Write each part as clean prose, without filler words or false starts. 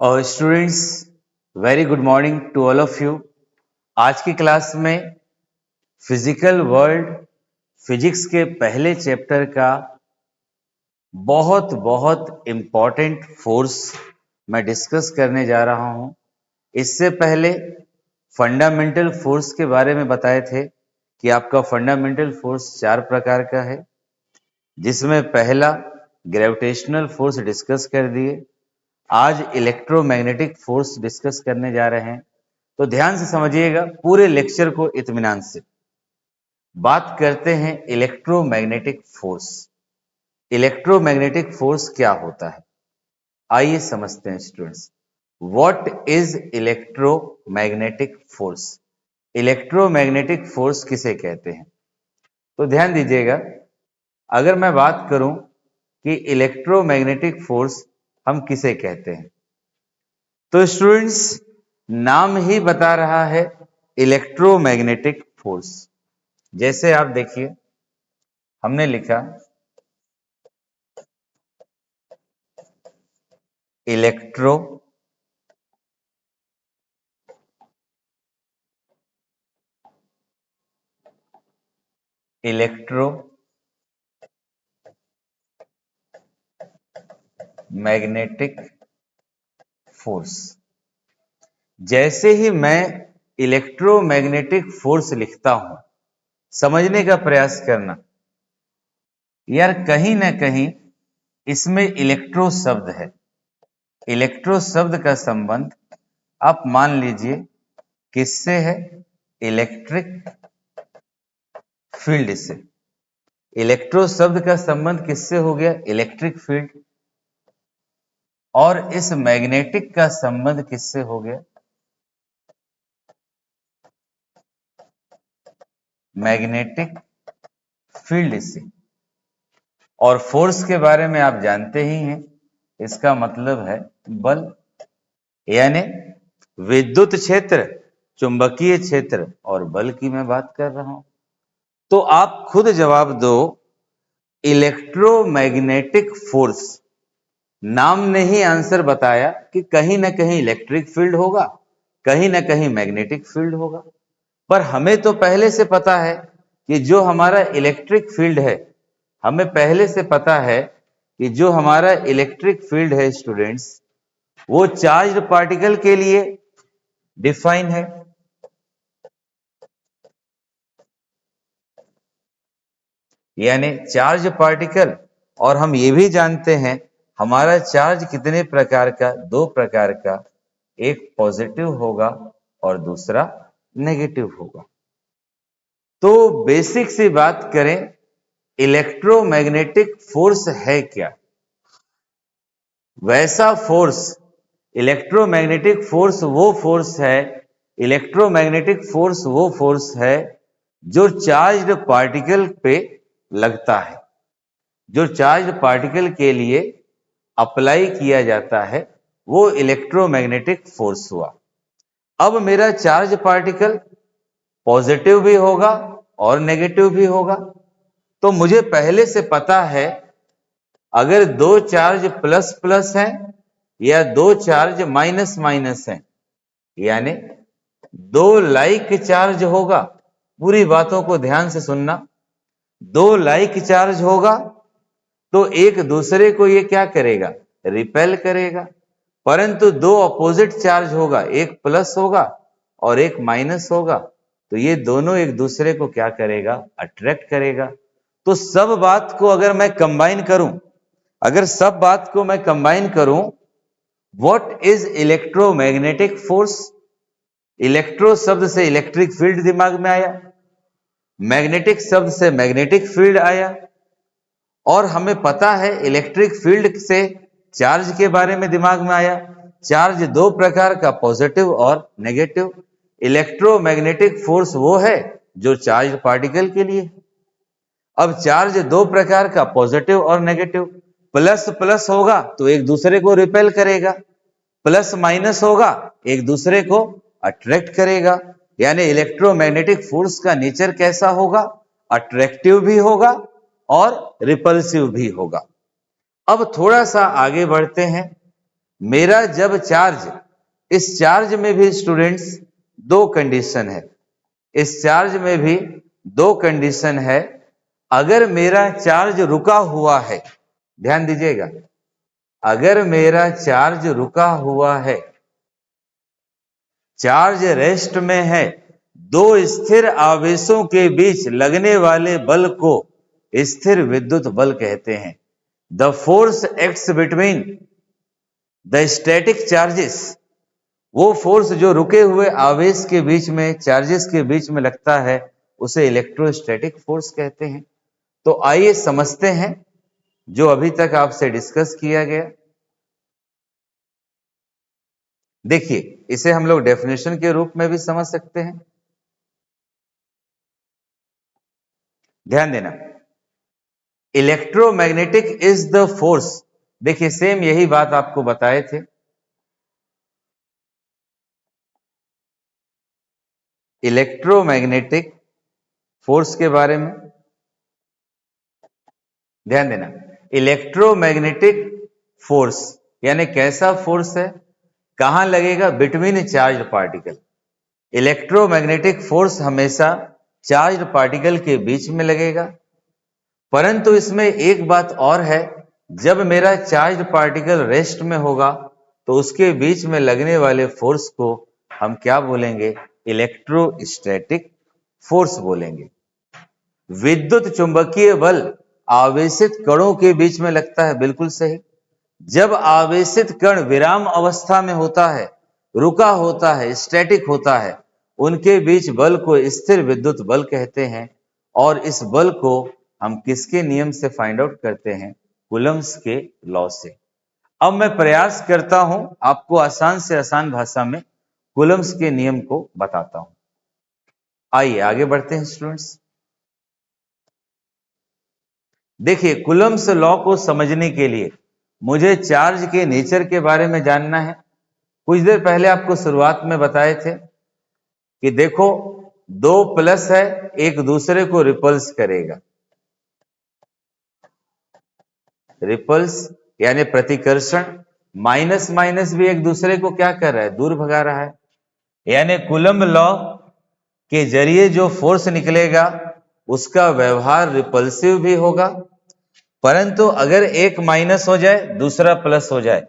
और students, very good morning to all of you. आज की क्लास में फिजिकल वर्ल्ड फिजिक्स के पहले चैप्टर का बहुत बहुत इम्पॉर्टेंट फोर्स मैं डिस्कस करने जा रहा हूं। इससे पहले फंडामेंटल फोर्स के बारे में बताए थे कि आपका फंडामेंटल फोर्स 4 प्रकार का है, जिसमें पहला ग्रेविटेशनल फोर्स डिस्कस कर दिए। आज इलेक्ट्रोमैग्नेटिक फोर्स डिस्कस करने जा रहे हैं, तो ध्यान से समझिएगा, पूरे लेक्चर को इत्मीनान से। बात करते हैं इलेक्ट्रोमैग्नेटिक फोर्स। इलेक्ट्रोमैग्नेटिक फोर्स क्या होता है, आइए समझते हैं students. What is electromagnetic force? Electromagnetic force किसे कहते हैं? तो ध्यान दीजिएगा, अगर मैं बात करूं कि इलेक्ट्रोमैग्नेटिक फोर्स हम किसे कहते हैं, तो स्टूडेंट्स नाम ही बता रहा है इलेक्ट्रोमैग्नेटिक फोर्स। जैसे आप देखिए, हमने लिखा इलेक्ट्रो मैग्नेटिक फोर्स। जैसे ही मैं इलेक्ट्रोमैग्नेटिक फोर्स लिखता हूं, समझने का प्रयास करना यार, कहीं ना कहीं इसमें इलेक्ट्रो शब्द है। इलेक्ट्रो शब्द का संबंध आप मान लीजिए किससे है? इलेक्ट्रिक फील्ड से। इलेक्ट्रो शब्द का संबंध किससे हो गया? Electric field. और इस मैग्नेटिक का संबंध किससे हो गया? मैग्नेटिक फील्ड से। और फोर्स के बारे में आप जानते ही हैं, इसका मतलब है बल, यानी विद्युत क्षेत्र, चुंबकीय क्षेत्र और बल की मैं बात कर रहा हूं। तो आप खुद जवाब दो, इलेक्ट्रोमैग्नेटिक फोर्स। नाम ने ही आंसर बताया कि कहीं ना कहीं इलेक्ट्रिक फील्ड होगा, कहीं ना कहीं मैग्नेटिक फील्ड होगा। पर हमें तो पहले से पता है कि जो हमारा इलेक्ट्रिक फील्ड है, हमें पहले से पता है कि जो हमारा इलेक्ट्रिक फील्ड है स्टूडेंट्स, वो चार्ज्ड पार्टिकल के लिए डिफाइन है। यानी चार्ज पार्टिकल। और हम ये भी जानते हैं हमारा चार्ज कितने प्रकार का? 2 प्रकार का, एक पॉजिटिव होगा और दूसरा नेगेटिव होगा। तो बेसिक सी बात करें, इलेक्ट्रोमैग्नेटिक फोर्स है क्या? वैसा फोर्स, इलेक्ट्रोमैग्नेटिक फोर्स वो फोर्स है, इलेक्ट्रोमैग्नेटिक फोर्स वो फोर्स है जो चार्ज्ड पार्टिकल पे लगता है, जो चार्ज्ड पार्टिकल के लिए अप्लाई किया जाता है, वो इलेक्ट्रोमैग्नेटिक फोर्स हुआ। अब मेरा चार्ज पार्टिकल पॉजिटिव भी होगा और नेगेटिव भी होगा। तो मुझे पहले से पता है, अगर 2 चार्ज प्लस प्लस हैं या 2 चार्ज माइनस माइनस हैं, यानी 2 लाइक चार्ज होगा। पूरी बातों को ध्यान से सुनना। 2 लाइक चार्ज होगा तो एक दूसरे को ये क्या करेगा? रिपेल करेगा। परंतु 2 अपोजिट चार्ज होगा, एक प्लस होगा और एक माइनस होगा, तो ये दोनों एक दूसरे को क्या करेगा? अट्रैक्ट करेगा। तो सब बात को अगर मैं कंबाइन करूं, अगर सब बात को मैं कंबाइन करूं, what is electromagnetic force? Electro शब्द से इलेक्ट्रिक फील्ड दिमाग में आया, मैग्नेटिक शब्द से मैग्नेटिक फील्ड आया, और हमें पता है इलेक्ट्रिक फील्ड से चार्ज के बारे में दिमाग में आया। चार्ज 2 प्रकार का, पॉजिटिव और नेगेटिव। इलेक्ट्रोमैग्नेटिक फोर्स वो है जो चार्ज पार्टिकल के लिए। अब चार्ज 2 प्रकार का, पॉजिटिव और नेगेटिव। प्लस प्लस होगा तो एक दूसरे को रिपेल करेगा, प्लस माइनस होगा एक दूसरे को अट्रैक्ट करेगा। यानी इलेक्ट्रोमैग्नेटिक फोर्स का नेचर कैसा होगा? अट्रैक्टिव भी होगा और रिपल्सिव भी होगा। अब थोड़ा सा आगे बढ़ते हैं। मेरा जब चार्ज, इस चार्ज में भी स्टूडेंट्स दो कंडीशन है, इस चार्ज में भी दो कंडीशन है। अगर मेरा चार्ज रुका हुआ है, ध्यान दीजिएगा, अगर मेरा चार्ज रुका हुआ है, चार्ज रेस्ट में है, दो स्थिर आवेशों के बीच लगने वाले बल को स्थिर विद्युत बल कहते हैं। The force acts between the static charges, वो फोर्स जो रुके हुए आवेश के बीच में, चार्जेस के बीच में लगता है, उसे इलेक्ट्रोस्टैटिक फोर्स कहते हैं। तो आइए समझते हैं जो अभी तक आपसे डिस्कस किया गया। देखिए, इसे हम लोग डेफिनेशन के रूप में भी समझ सकते हैं। ध्यान देना, इलेक्ट्रोमैग्नेटिक इज द फोर्स, देखिए सेम यही बात आपको बताए थे। इलेक्ट्रोमैग्नेटिक फोर्स के बारे में ध्यान देना, इलेक्ट्रोमैग्नेटिक फोर्स यानी कैसा फोर्स है, कहां लगेगा, between charge particle. Electromagnetic force हमेशा चार्ज पार्टिकल के बीच में लगेगा, परंतु इसमें एक बात और है, जब मेरा चार्ज पार्टिकल रेस्ट में होगा तो उसके बीच में लगने वाले फोर्स को हम क्या बोलेंगे, इलेक्ट्रोस्टैटिक फोर्स बोलेंगे। विद्युत चुंबकीय बल आवेशित कणों के बीच में लगता है, बिल्कुल सही। जब आवेशित कण विराम अवस्था में होता है, रुका होता है, स्टैटिक होता है, उनके बीच बल को स्थिर विद्युत बल कहते हैं। और इस बल को हम किसके नियम से फाइंड आउट करते हैं, कूलम्ब्स के लॉ से। अब मैं प्रयास करता हूं आपको आसान से आसान भाषा में कूलम्ब्स के नियम को बताता हूं। आइए आगे बढ़ते हैं स्टूडेंट्स। देखिए, कूलम्ब्स लॉ को समझने के लिए मुझे चार्ज के नेचर के बारे में जानना है। कुछ देर पहले आपको शुरुआत में बताए थे कि देखो, दो प्लस है, एक दूसरे को रिपल्स करेगा। रिपल्स यानी प्रतिकर्षण, माइनस माइनस भी एक दूसरे को क्या कर रहा है, दूर भगा रहा है। यानी कूलम्ब लॉ के जरिए जो फोर्स निकलेगा उसका व्यवहार रिपल्सिव भी होगा, परंतु अगर एक माइनस हो जाए दूसरा प्लस हो जाए,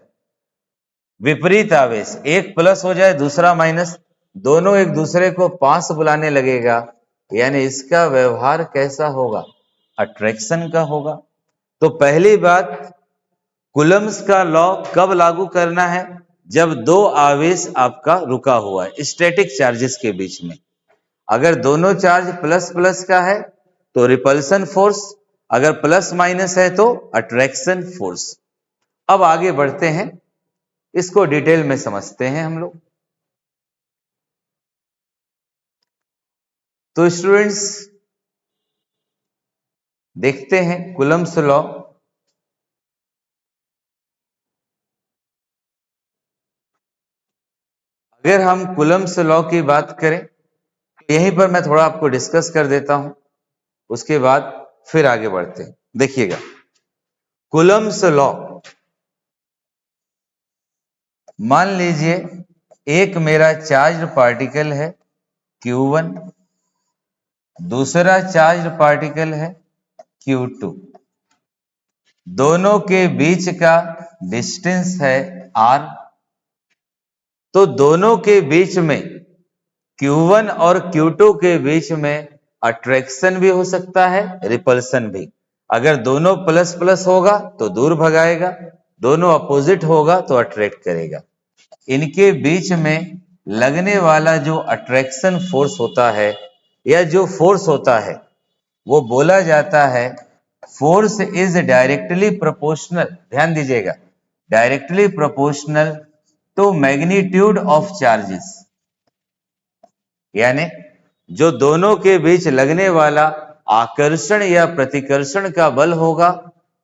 विपरीत आवेश, एक प्लस हो जाए दूसरा माइनस, दोनों एक दूसरे को पास बुलाने लगेगा, यानी इसका व्यवहार कैसा होगा, अट्रैक्शन का होगा। तो पहली बात, कूलम्ब्स का लॉ कब लागू करना है, जब दो आवेश आपका रुका हुआ है स्टैटिक चार्जेस के बीच में। अगर दोनों चार्ज प्लस प्लस का है तो रिपल्सन फोर्स, अगर प्लस माइनस है तो अट्रैक्शन फोर्स। अब आगे बढ़ते हैं, इसको डिटेल में समझते हैं हम लोग। तो स्टूडेंट्स देखते हैं कूलम्ब्स लॉ। अगर हम कूलम्ब्स लॉ की बात करें तो यहीं पर मैं थोड़ा आपको डिस्कस कर देता हूं, उसके बाद फिर आगे बढ़ते हैं। देखिएगा, कूलम्ब्स लॉ, मान लीजिए एक मेरा चार्ज पार्टिकल है Q1, दूसरा चार्ज पार्टिकल है Q2, दोनों के बीच का डिस्टेंस है R। तो दोनों के बीच में Q1 और Q2 के बीच में अट्रैक्शन भी हो सकता है, रिपल्सन भी। अगर दोनों प्लस प्लस होगा तो दूर भगाएगा, दोनों अपोजिट होगा तो अट्रैक्ट करेगा। इनके बीच में लगने वाला जो अट्रैक्शन फोर्स होता है या जो फोर्स होता है वो बोला जाता है फोर्स इज डायरेक्टली प्रोपोर्शनल, ध्यान दीजिएगा, directly proportional to magnitude of charges. यानी जो दोनों के बीच लगने वाला आकर्षण या प्रतिकर्षण का बल होगा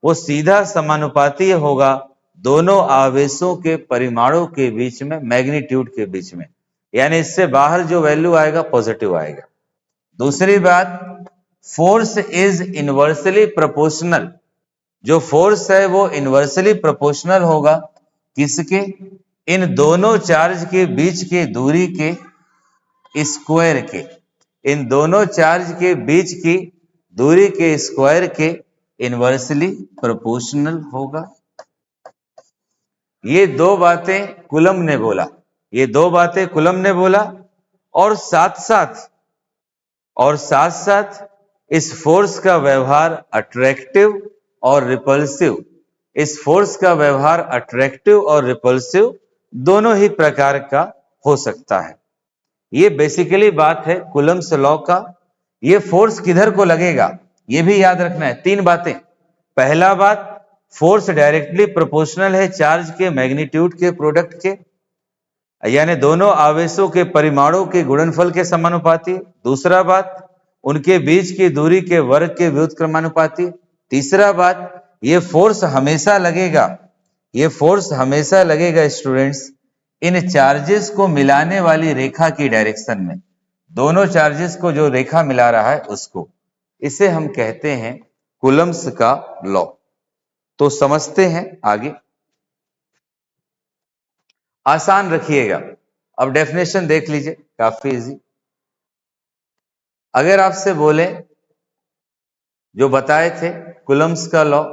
वो सीधा समानुपाती होगा दोनों आवेशों के परिमाणों के बीच में, मैग्नीट्यूड के बीच में। यानी इससे बाहर जो वैल्यू आएगा पॉजिटिव आएगा। दूसरी बात, फोर्स इज इनवर्सली प्रोपोर्शनल, जो फोर्स है वो इनवर्सली प्रोपोर्शनल होगा किसके? इन दोनों चार्ज के बीच के दूरी के स्क्वायर के, इन दोनों चार्ज के बीच की दूरी के स्क्वायर के इनवर्सली प्रोपोर्शनल होगा। ये दो बातें कूलम ने बोला, ये दो बातें कूलम ने बोला, और साथ साथ इस फोर्स का व्यवहार अट्रैक्टिव और रिपल्सिव, इस फोर्स का व्यवहार अट्रैक्टिव और रिपल्सिव दोनों ही प्रकार का हो सकता है। ये बेसिकली बात है कूलम्स लॉ का। ये फोर्स किधर को लगेगा ये भी याद रखना है। तीन बातें। पहला बात, फोर्स डायरेक्टली प्रोपोर्शनल है चार्ज के मैग्नीट्यूड के प्रोडक्ट के, यानी दोनों आवेशों के परिमाणों के गुणनफल के समानुपाती। दूसरा बात, उनके बीच की दूरी के वर्ग के व्युत्क्रमानुपाती। तीसरा बात, ये फोर्स हमेशा लगेगा, ये फोर्स हमेशा लगेगा स्टूडेंट्स इन चार्जेस को मिलाने वाली रेखा की डायरेक्शन में। दोनों चार्जेस को जो रेखा मिला रहा है उसको, इसे हम कहते हैं कूलम्स का लॉ। तो समझते हैं आगे। आसान रखिएगा। अब डेफिनेशन देख लीजिए, काफी इजी। अगर आपसे बोले, जो बताए थे कूलम्स का law,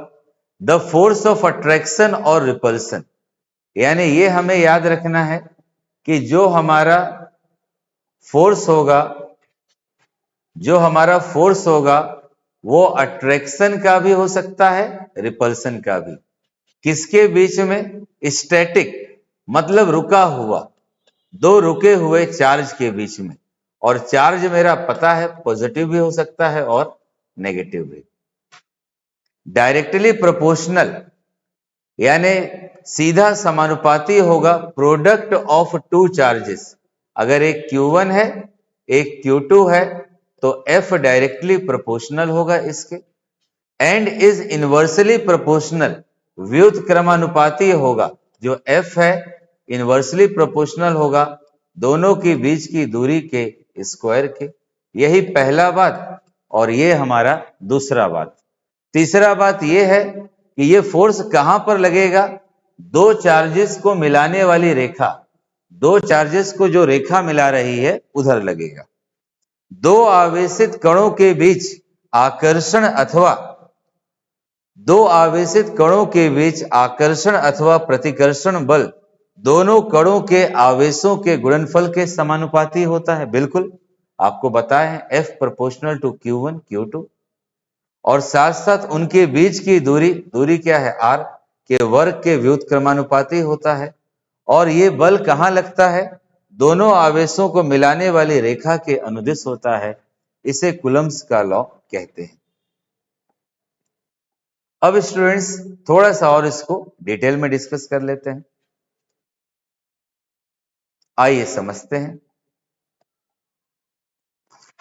the force of attraction और रिपल्सन, यानी ये हमें याद रखना है कि जो हमारा फोर्स होगा, जो हमारा फोर्स होगा वो अट्रैक्शन का भी हो सकता है, रिपल्सन का भी। किसके बीच में? स्टैटिक मतलब रुका हुआ, दो रुके हुए चार्ज के बीच में। और चार्ज मेरा पता है पॉजिटिव भी हो सकता है और नेगेटिव भी। डायरेक्टली प्रोपोर्शनल यानी सीधा समानुपाती होगा प्रोडक्ट ऑफ टू चार्जेस। अगर एक Q1 है एक Q2 है तो F डायरेक्टली प्रोपोर्शनल होगा इसके। एंड इज इनवर्सली प्रोपोर्शनल, व्युत्क्रमानुपाती होगा। जो F है इनवर्सली प्रोपोर्शनल होगा दोनों के बीच की दूरी के स्क्वायर के। यही पहला बात, और ये हमारा दूसरा बात। तीसरा बात यह है कि ये फोर्स कहां पर लगेगा? दो चार्जेस को मिलाने वाली रेखा, दो चार्जेस को जो रेखा मिला रही है उधर लगेगा। दो आवेशित कणों के बीच आकर्षण अथवा दो आवेशित कणों के बीच आकर्षण अथवा प्रतिकर्षण बल दोनों कणों के आवेशों के गुणनफल के समानुपाती होता है। बिल्कुल आपको बताया है, F proportional to Q1 Q2। और साथ साथ उनके बीच की दूरी क्या है? R के वर्ग के व्युत्क्रमानुपाती होता है। और ये बल कहां लगता है? दोनों आवेशों को मिलाने वाली रेखा के अनुदिश होता है। इसे कूलम्स का लॉ कहते हैं। अब स्टूडेंट्स थोड़ा सा और इसको डिटेल में डिस्कस कर लेते हैं। आइए समझते हैं।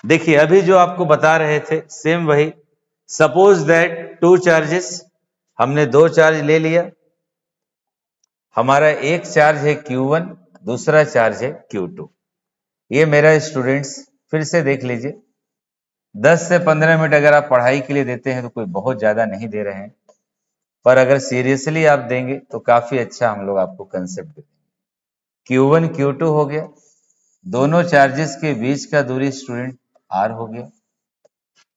देखिए अभी जो आपको बता रहे थे सेम वही। सपोज दैट टू चार्जेस, हमने दो चार्ज ले लिया। हमारा एक चार्ज है Q1, दूसरा चार्ज है Q2। ये मेरा स्टूडेंट्स फिर से देख लीजिए, 10 से 15 मिनट अगर आप पढ़ाई के लिए देते हैं तो कोई बहुत ज्यादा नहीं दे रहे हैं, पर अगर सीरियसली आप देंगे तो काफी अच्छा हम लोग आपको कंसेप्ट देंगे। Q1 Q2 हो गया, दोनों चार्जेस के बीच का दूरी स्टूडेंट R हो गया।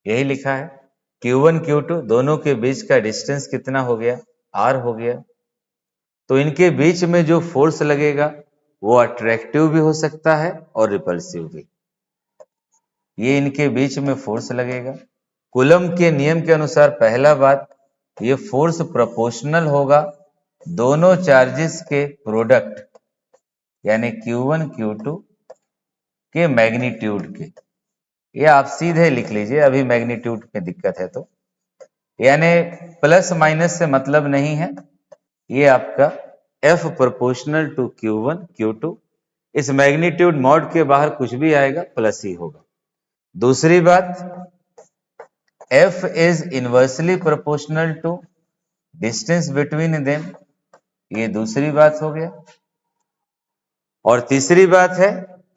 यही लिखा है Q1 Q2 दोनों के बीच का डिस्टेंस कितना हो गया? R हो गया। तो इनके बीच में जो फोर्स लगेगा वो अट्रैक्टिव भी हो सकता है और रिपल्सिव भी। ये इनके बीच में फोर्स लगेगा। कूलम के नियम के अनुसार पहला बात, ये फोर्स प्रोपोर्शनल होगा दोनों चार्जेस के प्रोडक्ट यानी Q1 Q2 के मैग्नीट्यूड के। ये आप सीधे लिख लीजिए, अभी मैग्नीट्यूड में दिक्कत है तो, यानी प्लस माइनस से मतलब नहीं है। ये आपका F proportional to Q1 Q2, इस मैग्नीट्यूड मॉड के बाहर कुछ भी आएगा प्लस ही होगा। दूसरी बात, F is inversely proportional to distance between them, ये दूसरी बात हो गया। और तीसरी बात है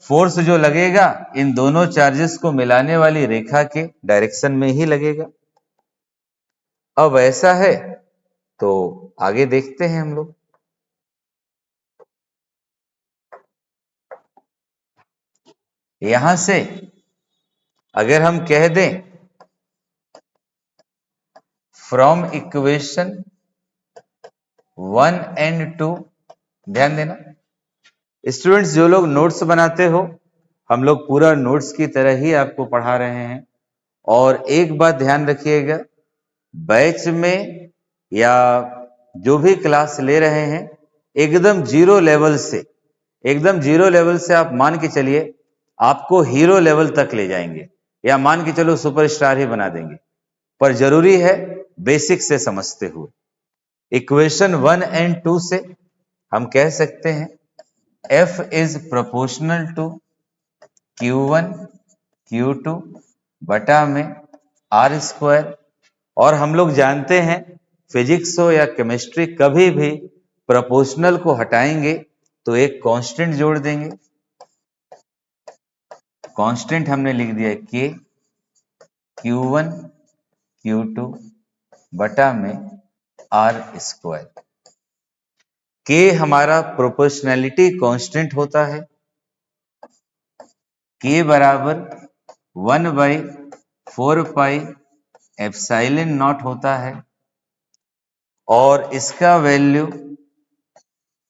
फोर्स जो लगेगा इन दोनों चार्जेस को मिलाने वाली रेखा के डायरेक्शन में ही लगेगा। अब ऐसा है तो आगे देखते हैं हम लोग। यहां से अगर हम कह दें फ्रॉम इक्वेशन 1 एंड 2, ध्यान देना स्टूडेंट्स, जो लोग नोट्स बनाते हो, हम लोग पूरा नोट्स की तरह ही आपको पढ़ा रहे हैं। और एक बात ध्यान रखिएगा, बैच में या जो भी क्लास ले रहे हैं, एकदम जीरो लेवल से आप मान के चलिए आपको हीरो लेवल तक ले जाएंगे, या मान के चलो सुपरस्टार ही बना देंगे, पर जरूरी है बेसिक से समझते हुए। इक्वेशन 1 एंड 2 से हम कह सकते हैं F is proportional to Q1 Q2 बटा में R स्क्वायर। और हम लोग जानते हैं फिजिक्स हो या केमिस्ट्री, कभी भी प्रोपोर्शनल को हटाएंगे तो एक कांस्टेंट जोड़ देंगे। कांस्टेंट हमने लिख दिया K Q1 Q2 बटा में R स्क्वायर। K हमारा प्रोपोर्शनैलिटी कांस्टेंट होता है। K बराबर 1/4 पाई एप्सिलॉन नॉट होता है, और इसका वैल्यू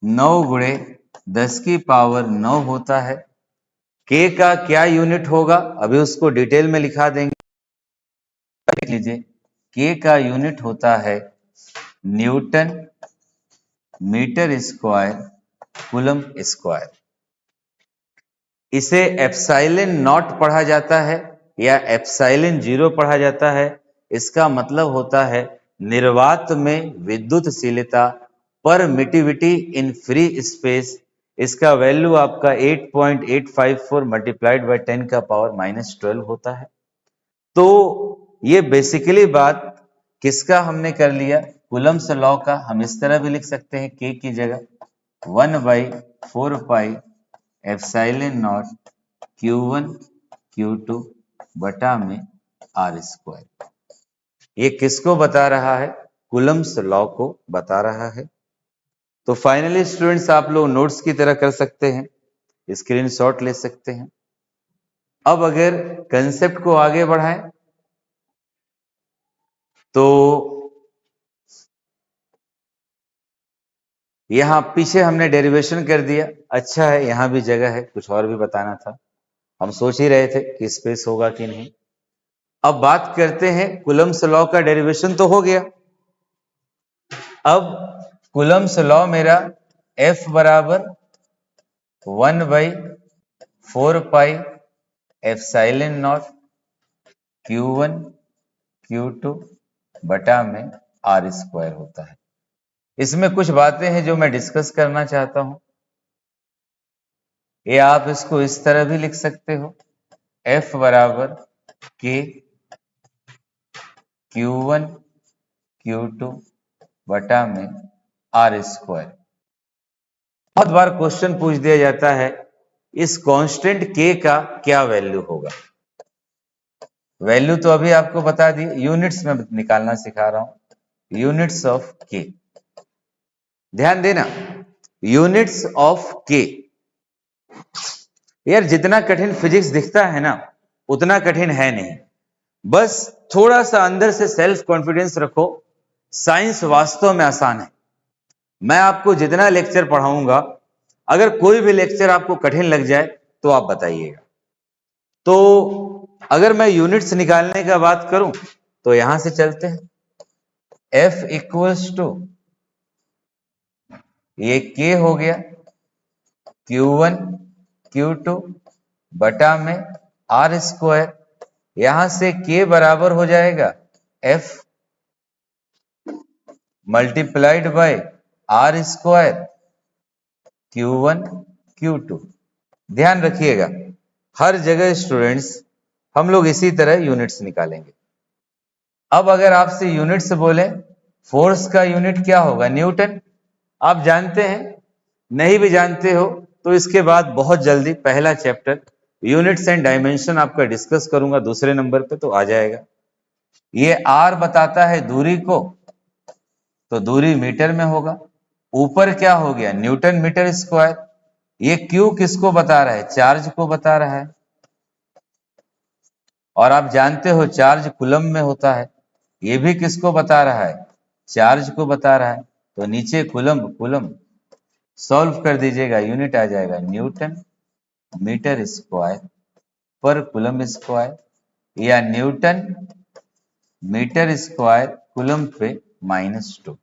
9 गुणे 10 की पावर 9 होता है। K का क्या यूनिट होगा, अभी उसको डिटेल में लिखा देंगे, लिख लीजिए। K का यूनिट होता है newton metre square coulomb square. इसे एप्सिलॉन नॉट पढ़ा जाता है या एप्सिलॉन 0 पढ़ा जाता है। इसका मतलब होता है निर्वात में विद्युतशीलता, परमिटिविटी इन फ्री स्पेस। इसका वैल्यू आपका 8.854 मल्टीप्लाइड बाय 10 का पावर -12 होता है। तो ये बेसिकली बात किसका हमने कर लिया, कूलम्स लॉ का। हम इस तरह भी लिख सकते हैं K की जगह 1/4 pi epsilon not Q1 Q2 बटा में R स्क्वायर। ये किसको बता रहा है, कूलम्स लॉ को बता रहा है। तो फाइनली स्टूडेंट्स, आप लोग नोट्स की तरह कर सकते हैं, स्क्रीनशॉट ले सकते हैं। अब अगर कंसेप्ट को आगे बढ़ाएं तो यहां पीछे हमने डेरिवेशन कर दिया। अच्छा है, यहां भी जगह है, कुछ और भी बताना था। हम सोच ही रहे थे कि स्पेस होगा कि नहीं। अब बात करते हैं, कूलम्स लॉ का डेरिवेशन तो हो गया। अब कूलम्स लॉ मेरा F बराबर 1/4 pi epsilon not Q1 Q2 बटा में R स्क्वायर होता है। इसमें कुछ बातें हैं जो मैं डिस्कस करना चाहता हूं। ये आप इसको इस तरह भी लिख सकते हो, F बराबर K Q1 Q2 बटा में R स्क्वायर। बहुत बार क्वेश्चन पूछ दिया जाता है इस कांस्टेंट K का क्या वैल्यू होगा। वैल्यू तो अभी आपको बता दी, यूनिट्स में निकालना सिखा रहा हूं, यूनिट्स ऑफ K। ध्यान देना, यूनिट्स ऑफ K। यार जितना कठिन फिजिक्स दिखता है ना, उतना कठिन है नहीं। बस थोड़ा सा अंदर से सेल्फ कॉन्फिडेंस रखो, साइंस वास्तव में आसान है। मैं आपको जितना लेक्चर पढ़ाऊंगा, अगर कोई भी लेक्चर आपको कठिन लग जाए तो आप बताइएगा। तो अगर मैं यूनिट्स निकालने का बात करूं तो यहां से चलते हैं। F इक्वल्स टू, ये K हो गया Q1 Q2 बटा में R स्क्वायर। यहां से K बराबर हो जाएगा F multiplied by R square Q1 Q2। ध्यान रखिएगा, हर जगह स्टूडेंट्स हम लोग इसी तरह यूनिट्स निकालेंगे। अब अगर आपसे यूनिट्स बोले, फोर्स का यूनिट क्या होगा, न्यूटन। आप जानते हैं, नहीं भी जानते हो तो इसके बाद बहुत जल्दी पहला चैप्टर यूनिट्स एंड डायमेंशन आपका डिस्कस करूंगा, दूसरे नंबर पे तो आ जाएगा। ये R बताता है दूरी को, तो दूरी मीटर में होगा। ऊपर क्या हो गया, न्यूटन मीटर स्क्वायर। ये Q किसको बता रहा है, चार्ज को बता रहा है। और आप जानते हो चार्ज कूलम में होता है, ये भी किसको बता रहा है, चार्ज को बता रहा है। तो नीचे कूलम कूलम सॉल्व कर दीजिएगा, यूनिट आ जाएगा न्यूटन मीटर स्क्वायर पर कूलम स्क्वायर, या न्यूटन मीटर स्क्वायर कूलम पे -2।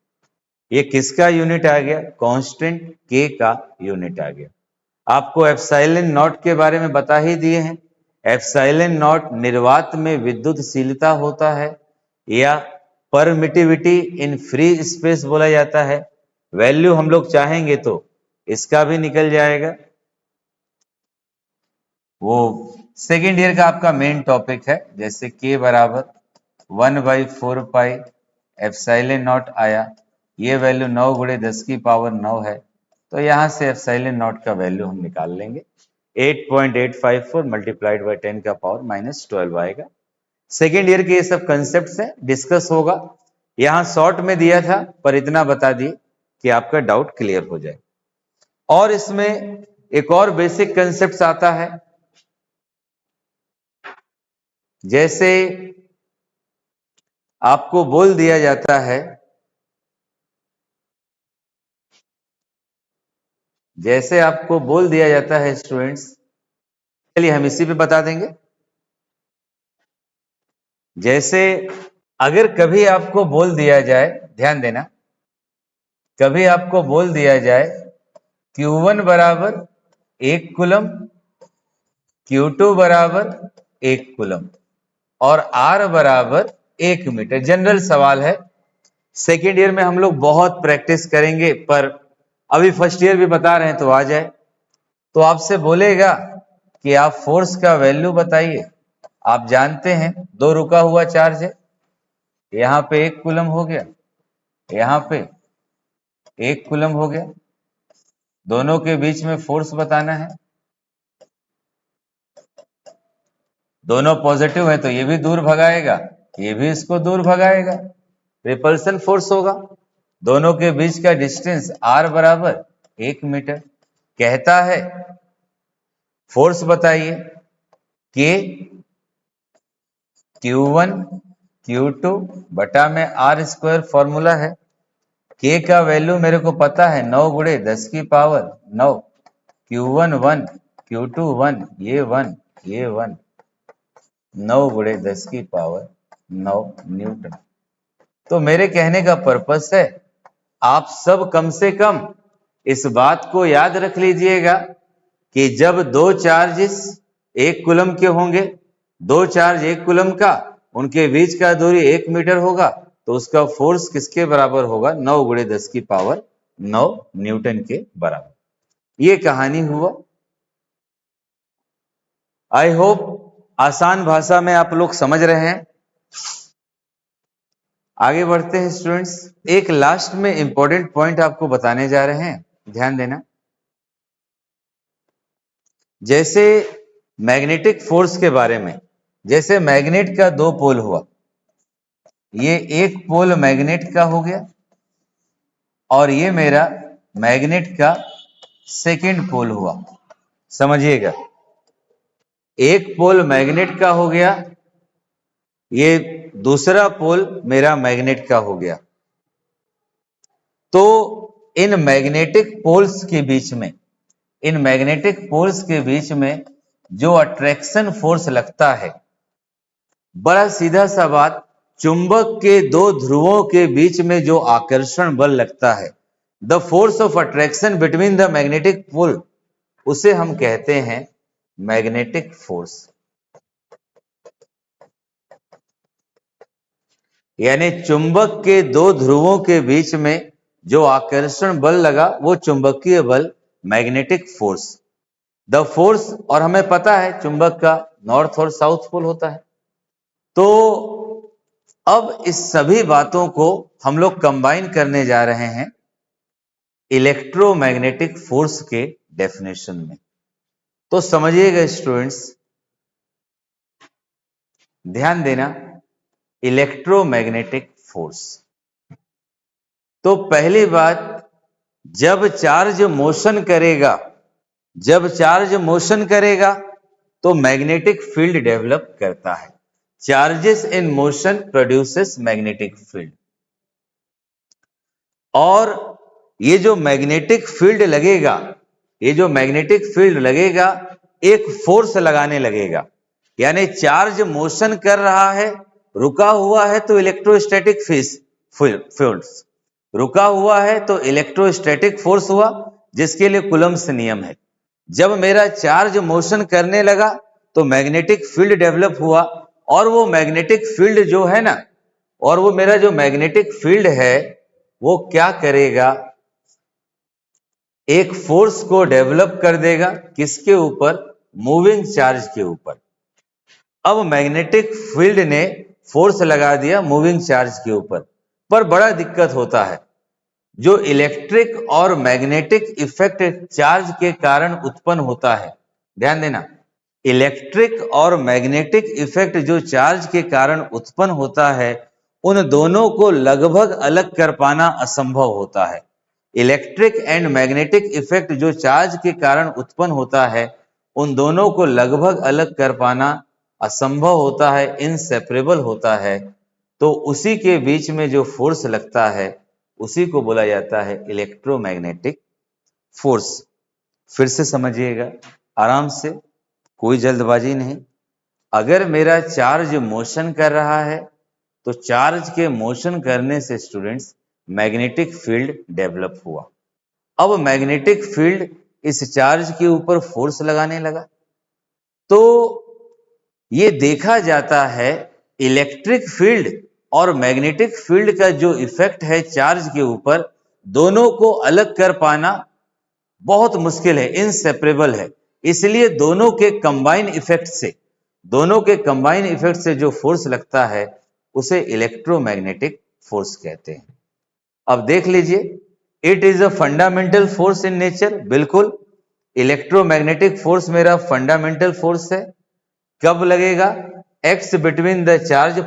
ये किसका यूनिट आ गया, कांस्टेंट के का यूनिट आ गया। आपको एप्सिलॉन नॉट के बारे में बता ही दिए हैं। एप्सिलॉन नॉट निर्वात में विद्युतशीलता होता है, या परमिटिविटी इन फ्री स्पेस बोला जाता है। वैल्यू हम लोग चाहेंगे तो इसका भी निकल जाएगा, वो सेकेंड ईयर का आपका मेन टॉपिक है। जैसे के बराबर 1/4 पाई एप्सिलॉन नॉट आया, ये वैल्यू 9 गुणे 10 की पावर 9 है, तो यहां से एप्सिलॉन नॉट का वैल्यू हम निकाल लेंगे। 8.854 मल्टीप्लाइड बाई 10 का पावर -12 आएगा। सेकेंड ईयर के ये सब कंसेप्ट है, डिस्कस होगा। यहां शॉर्ट में दिया था पर इतना बता दिए कि आपका डाउट क्लियर हो जाए। और इसमें एक और बेसिक कंसेप्ट आता है, जैसे आपको बोल दिया जाता है, जैसे आपको बोल दिया जाता है स्टूडेंट्स, चलिए हम इसी पे बता देंगे। जैसे अगर कभी आपको बोल दिया जाए, ध्यान देना, कभी आपको बोल दिया जाए Q1 बराबर 1 कूलम, Q2 बराबर 1 कूलम और R बराबर 1 मीटर। जनरल सवाल है, सेकेंड ईयर में हम लोग बहुत प्रैक्टिस करेंगे, पर अभी फर्स्ट ईयर भी बता रहे हैं तो आ जाए। तो आपसे बोलेगा कि आप फोर्स का वैल्यू बताइए। आप जानते हैं दो रुका हुआ चार्ज है, यहां पे 1 कूलम हो गया, यहां पे 1 कूलम हो गया, दोनों के बीच में फोर्स बताना है। दोनों पॉजिटिव है तो ये भी दूर भगाएगा, ये भी इसको दूर भगाएगा, रिपल्सन फोर्स होगा। दोनों के बीच का डिस्टेंस R बराबर 1 मीटर। कहता है फोर्स बताइए के Q1 Q2 बटा में R स्क्वायर फॉर्मूला है। के का वैल्यू मेरे को पता है 9 गुणे 10 की पावर 9, Q1 1 Q2 1, ये 1 ये 1, 9 गुणे 10 की पावर 9 न्यूटन। तो मेरे कहने का पर्पस है, आप सब कम से कम इस बात को याद रख लीजिएगा कि जब दो चार्जेस 1 कूलम के होंगे, दो चार्ज 1 कूलम का, उनके बीच का दूरी 1 मीटर होगा, तो उसका फोर्स किसके बराबर होगा, 9 गुणे 10 की पावर 9 न्यूटन के बराबर। ये कहानी हुआ। आई होप आसान भाषा में आप लोग समझ रहे हैं। आगे बढ़ते हैं स्टूडेंट्स, एक लास्ट में इंपॉर्टेंट पॉइंट आपको बताने जा रहे हैं, ध्यान देना। जैसे मैग्नेटिक फोर्स के बारे में, जैसे मैग्नेट का 2 पोल हुआ, ये एक पोल मैग्नेट का हो गया और ये मेरा मैग्नेट का सेकेंड पोल हुआ। समझिएगा, एक पोल मैग्नेट का हो गया, ये दूसरा पोल मेरा मैग्नेट का हो गया। तो इन मैग्नेटिक पोल्स के बीच में, इन मैग्नेटिक पोल्स के बीच में जो अट्रैक्शन फोर्स लगता है, बड़ा सीधा सा बात, चुंबक के दो ध्रुवों के बीच में जो आकर्षण बल लगता है, the force of attraction between the magnetic pole, उसे हम कहते हैं मैग्नेटिक फोर्स। यानी चुंबक के दो ध्रुवों के बीच में जो आकर्षण बल लगा, वो चुंबकीय बल, मैग्नेटिक फोर्स। द फोर्स, और हमें पता है चुंबक का नॉर्थ और साउथ पोल होता है। तो अब इस सभी बातों को हम लोग कंबाइन करने जा रहे हैं इलेक्ट्रोमैग्नेटिक फोर्स के डेफिनेशन में। तो समझिएगा स्टूडेंट्स, ध्यान देना, इलेक्ट्रोमैग्नेटिक फोर्स। तो पहली बात, जब चार्ज मोशन करेगा, जब चार्ज मोशन करेगा तो मैग्नेटिक फील्ड डेवलप करता है। Charges in motion produces magnetic field. और ये जो मैग्नेटिक फील्ड लगेगा, ये जो मैग्नेटिक फील्ड लगेगा एक फोर्स लगाने लगेगा, यानी चार्ज मोशन कर रहा है, रुका हुआ है तो इलेक्ट्रोस्टैटिक फोर्स, रुका हुआ है तो इलेक्ट्रोस्टैटिक फोर्स हुआ, जिसके लिए कूलम्ब्स नियम है। जब मेरा चार्ज मोशन करने लगा तो मैग्नेटिक फील्ड डेवलप हुआ, और वो मैग्नेटिक फील्ड जो है ना, और वो मेरा जो मैग्नेटिक फील्ड है वो क्या करेगा, एक फोर्स को डेवलप कर देगा। किसके ऊपर? मूविंग चार्ज के ऊपर। अब मैग्नेटिक फील्ड ने फोर्स लगा दिया मूविंग चार्ज के ऊपर, पर बड़ा दिक्कत होता है। जो इलेक्ट्रिक और मैग्नेटिक इफेक्ट चार्ज के कारण उत्पन्न होता है, ध्यान देना, इलेक्ट्रिक और मैग्नेटिक इफेक्ट जो चार्ज के कारण उत्पन्न होता है, उन दोनों को लगभग अलग कर पाना असंभव होता है। इलेक्ट्रिक एंड मैग्नेटिक इफेक्ट जो चार्ज के कारण उत्पन्न होता है, उन दोनों को लगभग अलग कर पाना असंभव होता है, इनसेपरेबल होता है। तो उसी के बीच में जो फोर्स लगता है उसी को बोला जाता है इलेक्ट्रोमैग्नेटिक फोर्स। फिर से समझिएगा आराम से, कोई जल्दबाजी नहीं। अगर मेरा चार्ज मोशन कर रहा है तो चार्ज के मोशन करने से स्टूडेंट्स मैग्नेटिक फील्ड डेवलप हुआ। अब मैग्नेटिक फील्ड इस चार्ज के ऊपर फोर्स लगाने लगा, तो ये देखा जाता है इलेक्ट्रिक फील्ड और मैग्नेटिक फील्ड का जो इफेक्ट है चार्ज के ऊपर, दोनों को अलग कर पाना बहुत मुश्किल है, इनसेपरेबल है। इसलिए दोनों के कंबाइन इफेक्ट से जो फोर्स लगता है उसे इलेक्ट्रोमैग्नेटिक फोर्स कहते हैं। अब देख लीजिए, it is a fundamental force in nature. बिल्कुल, इलेक्ट्रोमैग्नेटिक फोर्स मेरा फंडामेंटल फोर्स है। कब लगेगा? X between the charge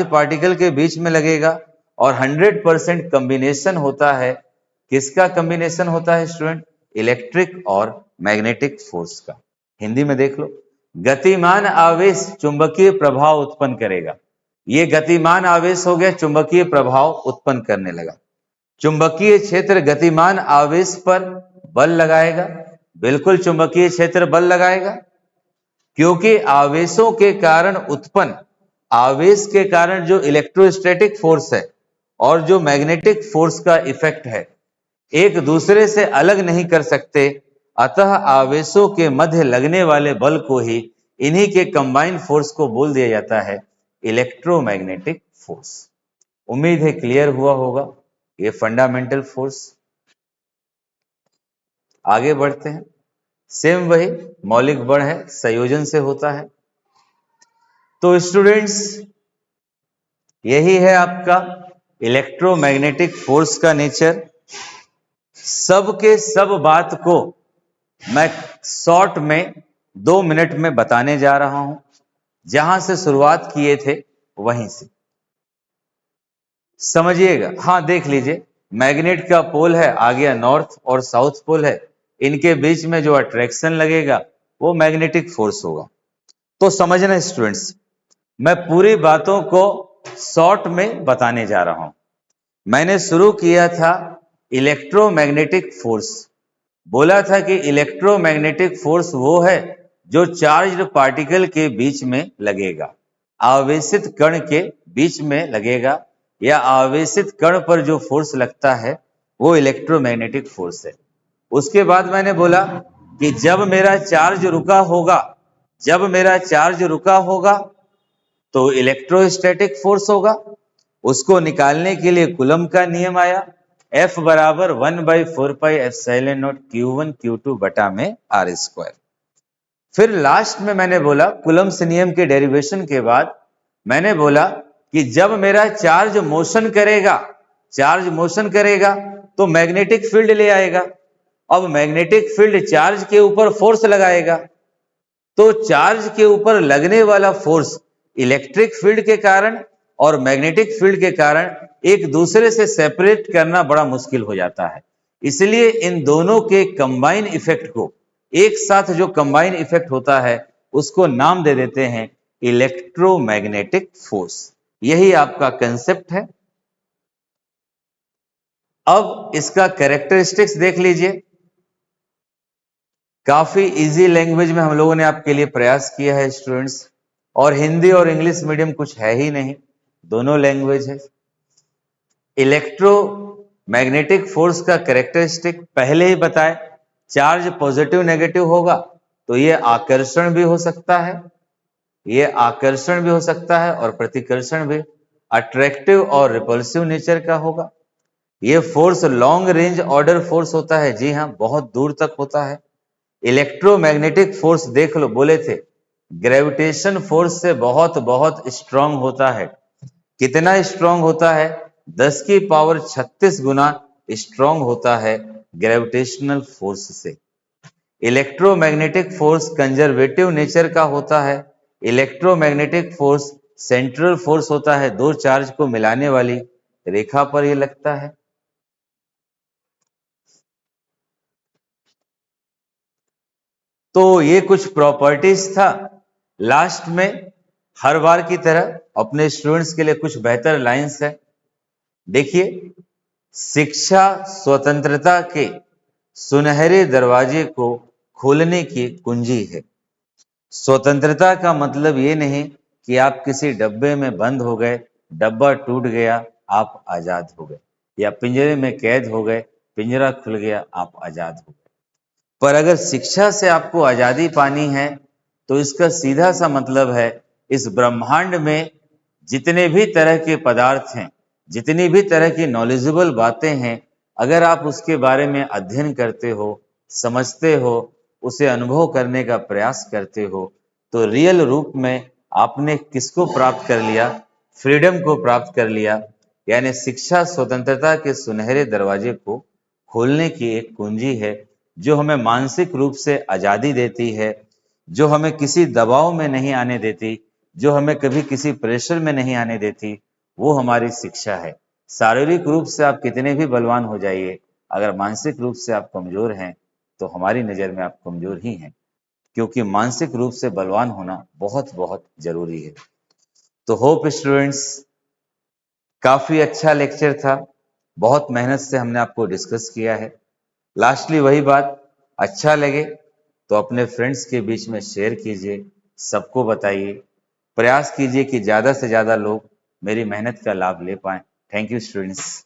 particle के बीच में लगेगा, और 100% कॉम्बिनेशन होता है। किसका कॉम्बिनेशन होता है स्टूडेंट? इलेक्ट्रिक और मैग्नेटिक फोर्स का। हिंदी में देख लो, गतिमान आवेश चुंबकीय प्रभाव उत्पन्न करेगा। ये गतिमान आवेश हो गया, चुंबकीय प्रभाव उत्पन्न करने लगा। चुंबकीय क्षेत्र गतिमान आवेश पर बल लगाएगा। बिल्कुल, चुंबकीय क्षेत्र बल लगाएगा, क्योंकि आवेशों के कारण उत्पन्न, आवेश के कारण जो इलेक्ट्रोस्टैटिक फोर्स है और जो मैग्नेटिक फोर्स का इफेक्ट है, एक दूसरे से अलग नहीं कर सकते। अतः आवेशों के मध्य लगने वाले बल को ही, इन्हीं के कंबाइंड फोर्स को बोल दिया जाता है इलेक्ट्रोमैग्नेटिक फोर्स। उम्मीद है क्लियर हुआ होगा ये फंडामेंटल फोर्स। आगे बढ़ते हैं। सेम वही मौलिक बल है, संयोजन से होता है। तो स्टूडेंट्स, यही है आपका इलेक्ट्रोमैग्नेटिक फोर्स का नेचर। सब के सब बात को मैं शॉर्ट में 2 मिनट में बताने जा रहा हूं, जहां से शुरुआत किए थे वहीं से समझिएगा। हाँ, देख लीजिए, मैग्नेट का पोल है, आ गया नॉर्थ और साउथ पोल है, इनके बीच में जो अट्रैक्शन लगेगा वो मैग्नेटिक फोर्स होगा। तो समझना स्टूडेंट्स, मैं पूरी बातों को शॉर्ट में बताने जा रहा हूं। मैंने शुरू किया था इलेक्ट्रोमैग्नेटिक फोर्स, बोला था कि इलेक्ट्रोमैग्नेटिक फोर्स वो है जो चार्ज्ड पार्टिकल के बीच में लगेगा, आवेशित कण के बीच में लगेगा, या आवेशित कण पर जो फोर्स लगता है वो इलेक्ट्रोमैग्नेटिक फोर्स है। उसके बाद मैंने बोला कि जब मेरा चार्ज रुका होगा तो इलेक्ट्रोस्टैटिक फोर्स होगा। उसको निकालने के लिए कूलम्ब का नियम आया, F बराबर 1/4πε0 Q1 Q2 बटा में R²। फिर लास्ट में मैंने बोला, कूलम्ब्स नियम के डेरिवेशन के बाद मैंने बोला कि जब मेरा चार्ज मोशन करेगा तो मैग्नेटिक फील्ड ले आएगा। अब मैग्नेटिक फील्ड चार्ज के ऊपर फोर्स लगाएगा, तो चार्ज के ऊपर लगने वाला फोर्स इलेक्ट्रिक फील्ड के कारण और मैग्नेटिक फील्ड के कारण एक दूसरे से सेपरेट करना बड़ा मुश्किल हो जाता है। इसलिए इन दोनों के कंबाइन इफेक्ट को, एक साथ जो कंबाइन इफेक्ट होता है उसको नाम दे देते हैं इलेक्ट्रोमैग्नेटिक फोर्स। यही आपका कंसेप्ट है। अब इसका कैरेक्टरिस्टिक्स देख लीजिए। काफी इजी लैंग्वेज में हम लोगों ने आपके लिए प्रयास किया है स्टूडेंट्स, और हिंदी और इंग्लिश मीडियम कुछ है ही नहीं, दोनों लैंग्वेज है। इलेक्ट्रोमैग्नेटिक फोर्स का कैरेक्टरिस्टिक पहले ही बताए, चार्ज पॉजिटिव नेगेटिव होगा तो ये आकर्षण भी हो सकता है, ये आकर्षण भी हो सकता है और प्रतिकर्षण भी, अट्रैक्टिव और रिपल्सिव नेचर का होगा। ये force long range order force होता है, जी हाँ, बहुत दूर तक होता है। इलेक्ट्रोमैग्नेटिक फोर्स देख लो, बोले थे ग्रेविटेशन फोर्स से बहुत बहुत स्ट्रांग होता है। कितना स्ट्रांग होता है? 10 की पावर 36 गुना स्ट्रांग होता है ग्रेविटेशनल फोर्स से। इलेक्ट्रोमैग्नेटिक फोर्स कंजर्वेटिव नेचर का होता है। इलेक्ट्रोमैग्नेटिक फोर्स सेंट्रल फोर्स होता है, दो चार्ज को मिलाने वाली रेखा पर ये लगता है। तो ये कुछ प्रॉपर्टीज था। लास्ट में हर बार की तरह अपने स्टूडेंट्स के लिए कुछ बेहतर लाइंस है। देखिए, शिक्षा स्वतंत्रता के सुनहरे दरवाजे को खोलने की कुंजी है। स्वतंत्रता का मतलब ये नहीं कि आप किसी डब्बे में बंद हो गए, डब्बा टूट गया, आप आजाद हो गए, या पिंजरे में कैद हो गए, पिंजरा खुल गया, आप आजाद हो गए। पर अगर शिक्षा से आपको आजादी पानी है तो इसका सीधा सा मतलब है, इस ब्रह्मांड में जितने भी तरह के पदार्थ हैं, जितनी भी तरह की नॉलेजेबल बातें हैं, अगर आप उसके बारे में अध्ययन करते हो, समझते हो, उसे अनुभव करने का प्रयास करते हो, तो रियल रूप में आपने किसको प्राप्त कर लिया? फ्रीडम को प्राप्त कर लिया। यानी शिक्षा स्वतंत्रता के सुनहरे दरवाजे को खोलने की एक कुंजी है, जो हमें मानसिक रूप से आजादी देती है, जो हमें किसी दबाव में नहीं आने देती, जो हमें कभी किसी प्रेशर में नहीं आने देती, वो हमारी शिक्षा है। शारीरिक रूप से आप कितने भी बलवान हो जाइए, अगर मानसिक रूप से आप कमजोर हैं तो हमारी नज़र में आप कमजोर ही हैं, क्योंकि मानसिक रूप से बलवान होना बहुत बहुत जरूरी है। तो होप स्टूडेंट्स, काफी अच्छा लेक्चर था, बहुत मेहनत से हमने आपको डिस्कस किया है। लास्टली वही बात, अच्छा लगे तो अपने फ्रेंड्स के बीच में शेयर कीजिए, सबको बताइए, प्रयास कीजिए कि ज़्यादा से ज़्यादा लोग मेरी मेहनत का लाभ ले पाएं। Thank you students.